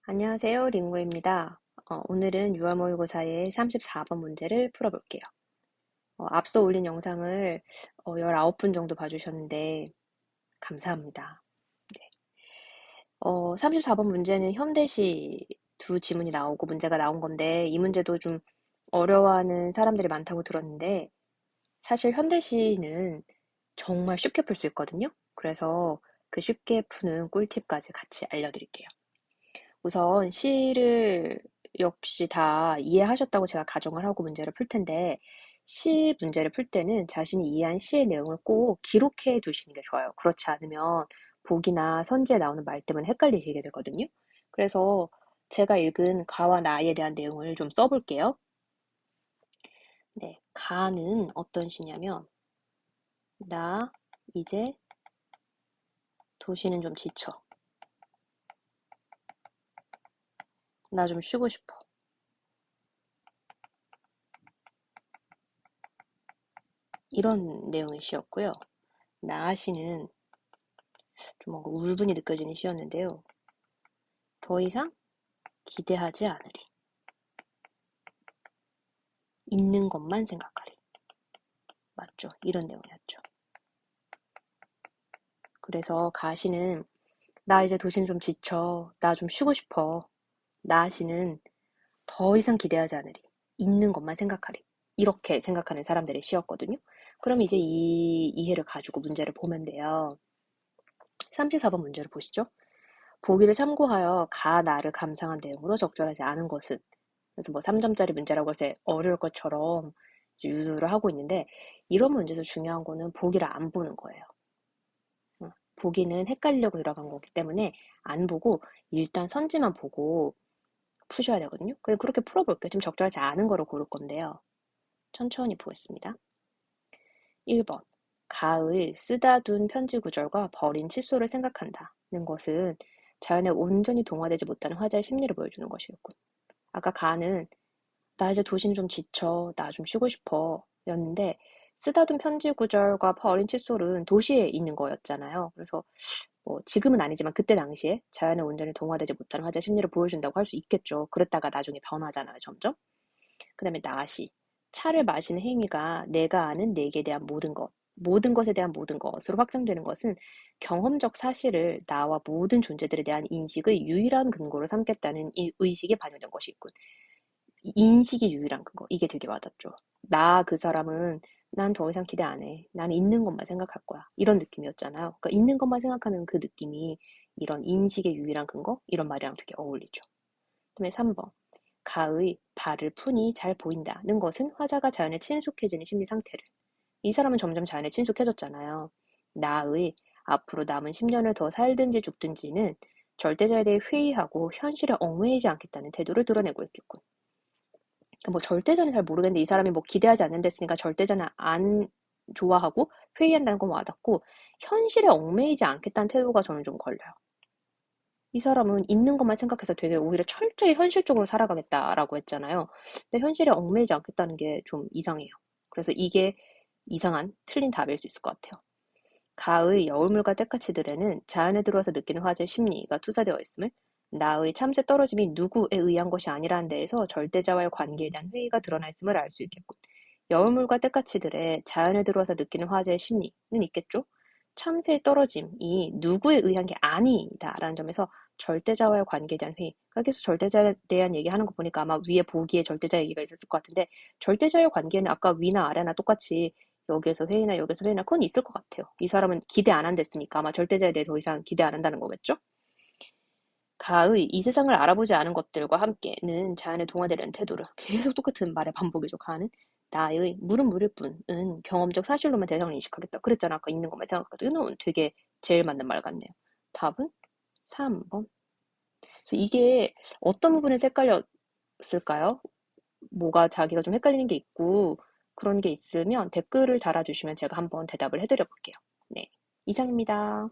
안녕하세요. 링고입니다. 오늘은 6월 모의고사의 34번 문제를 풀어볼게요. 앞서 올린 영상을 19분 정도 봐주셨는데 감사합니다. 네. 34번 문제는 현대시 두 지문이 나오고 문제가 나온 건데 이 문제도 좀 어려워하는 사람들이 많다고 들었는데 사실 현대시는 정말 쉽게 풀 수 있거든요. 그래서 그 쉽게 푸는 꿀팁까지 같이 알려드릴게요. 우선 시를 역시 다 이해하셨다고 제가 가정을 하고 문제를 풀 텐데, 시 문제를 풀 때는 자신이 이해한 시의 내용을 꼭 기록해 두시는 게 좋아요. 그렇지 않으면 복이나 선지에 나오는 말 때문에 헷갈리시게 되거든요. 그래서 제가 읽은 가와 나에 대한 내용을 좀 써볼게요. 네, 가는 어떤 시냐면, 나 이제 도시는 좀 지쳐. 나 좀 쉬고 싶어. 이런 내용의 시였고요. 나시는 좀 뭔가 울분이 느껴지는 시였는데요. 더 이상 기대하지 않으리. 있는 것만 생각하리. 맞죠? 이런 내용이었죠. 그래서 가시는 나 이제 도시는 좀 지쳐. 나 좀 쉬고 싶어. 나시는 더 이상 기대하지 않으리. 있는 것만 생각하리. 이렇게 생각하는 사람들의 시였거든요. 그럼 이제 이 이해를 가지고 문제를 보면 돼요. 34번 문제를 보시죠. 보기를 참고하여 가, 나를 감상한 내용으로 적절하지 않은 것은 그래서 뭐 3점짜리 문제라고 해서 어려울 것처럼 이제 유도를 하고 있는데 이런 문제에서 중요한 거는 보기를 안 보는 거예요. 보기는 헷갈리려고 들어간 거기 때문에 안 보고 일단 선지만 보고 푸셔야 되거든요. 그래서 그렇게 풀어볼게요. 좀 적절하지 않은 거를 고를 건데요. 천천히 보겠습니다. 1번. 가의 쓰다 둔 편지 구절과 버린 칫솔을 생각한다는 것은 자연에 온전히 동화되지 못하는 화자의 심리를 보여주는 것이었군. 아까 가는 나 이제 도시는 좀 지쳐. 나 좀 쉬고 싶어. 였는데 쓰다듬 편지 구절과 버린 칫솔은 도시에 있는 거였잖아요. 그래서 뭐 지금은 아니지만 그때 당시에 자연에 온전히 동화되지 못하는 화자 심리를 보여준다고 할 수 있겠죠. 그랬다가 나중에 변하잖아요, 점점. 그다음에 나시. 차를 마시는 행위가 내가 아는 내게 대한 모든 것, 모든 것에 대한 모든 것으로 확장되는 것은 경험적 사실을 나와 모든 존재들에 대한 인식의 유일한 근거로 삼겠다는 이 의식에 반영된 것이 있군. 인식이 유일한 그거. 이게 되게 와닿죠. 나 그 사람은 난 더 이상 기대 안 해. 나는 있는 것만 생각할 거야. 이런 느낌이었잖아요. 그러니까 있는 것만 생각하는 그 느낌이 이런 인식의 유일한 근거? 이런 말이랑 되게 어울리죠. 그다음에 3번. 가의 발을 푸니 잘 보인다는 것은 화자가 자연에 친숙해지는 심리 상태를. 이 사람은 점점 자연에 친숙해졌잖아요. 나의 앞으로 남은 10년을 더 살든지 죽든지는 절대자에 대해 회의하고 현실에 얽매이지 않겠다는 태도를 드러내고 있겠군. 뭐 절대자는 잘 모르겠는데 이 사람이 뭐 기대하지 않는 데 쓰니까 절대자는 안 좋아하고 회의한다는 건 와닿고 현실에 얽매이지 않겠다는 태도가 저는 좀 걸려요. 이 사람은 있는 것만 생각해서 되게 오히려 철저히 현실적으로 살아가겠다라고 했잖아요. 근데 현실에 얽매이지 않겠다는 게 좀 이상해요. 그래서 이게 이상한 틀린 답일 수 있을 것 같아요. 가의 여울물과 때까치들에는 자연에 들어와서 느끼는 화제의 심리가 투사되어 있음을 나의 참새 떨어짐이 누구에 의한 것이 아니라는 데에서 절대자와의 관계에 대한 회의가 드러나 있음을 알 수 있겠군. 여울물과 때까치들의 자연에 들어와서 느끼는 화제의 심리는 있겠죠? 참새의 떨어짐이 누구에 의한 게 아니다라는 점에서 절대자와의 관계에 대한 회의. 그러니까 계속 절대자에 대한 얘기하는 거 보니까 아마 위에 보기에 절대자 얘기가 있었을 것 같은데 절대자의 관계는 아까 위나 아래나 똑같이 여기에서 회의나 여기서 회의나 그건 있을 것 같아요. 이 사람은 기대 안 한댔으니까 아마 절대자에 대해 더 이상 기대 안 한다는 거겠죠? 가의 이 세상을 알아보지 않은 것들과 함께는 자연에 동화되려는 태도를 계속 똑같은 말의 반복이죠. 가는 나의 물은 물일 뿐은 경험적 사실로만 대상을 인식하겠다. 그랬잖아. 아까 있는 것만 생각하다. 이건 되게 제일 맞는 말 같네요. 답은 3번. 그래서 이게 어떤 부분에 헷갈렸을까요? 뭐가 자기가 좀 헷갈리는 게 있고 그런 게 있으면 댓글을 달아주시면 제가 한번 대답을 해드려 볼게요. 네, 이상입니다.